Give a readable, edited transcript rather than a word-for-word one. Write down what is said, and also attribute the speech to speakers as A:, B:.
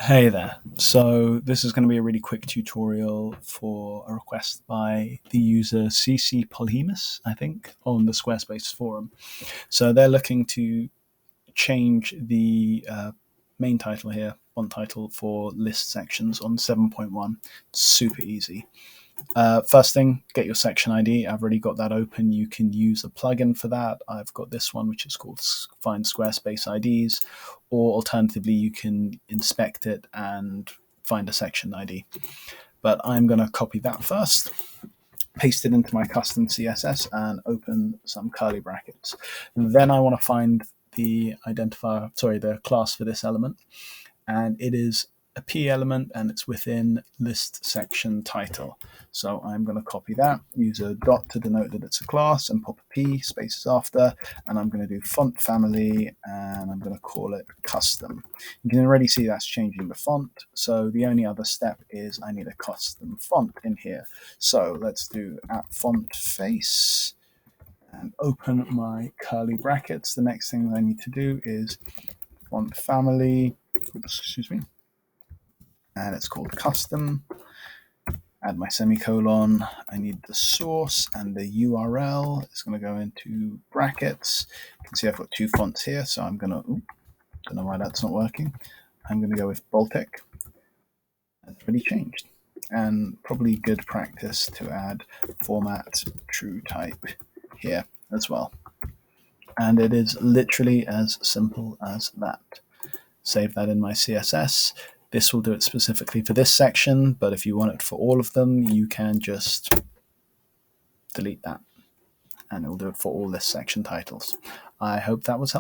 A: Hey there. So this is going to be a really quick tutorial for a request by the user ccpolhemus, I think, on the Squarespace forum. So they're looking to change the main title here, font title for list sections on 7.1. Super easy. First thing, get your section ID. I've already got that open. You can use a plugin for that. I've got this one, which is called Find Squarespace IDs, or alternatively, you can inspect it and find a section ID. But I'm going to copy that first, paste it into my custom CSS, and open some curly brackets. And then I want to find the the class for this element, and it is a P element, and it's within list section title. So I'm going to copy that, use a dot to denote that it's a class, and pop a P, spaces after, and I'm going to do font family, and I'm going to call it custom. You can already see that's changing the font, so the only other step is I need a custom font in here. So let's do @font_face, and open my curly brackets. The next thing I need to do is font family, and it's called custom. Add my semicolon. I need the source, and the URL is going to go into brackets. You can see I've got two fonts here, so I'm going to, don't know why that's not working. I'm going to go with Baltic. That's already changed. And probably good practice to add format true type here as well. And it is literally as simple as that. Save that in my CSS. This will do it specifically for this section, but if you want it for all of them, you can just delete that, and it will do it for all list section titles. I hope that was helpful.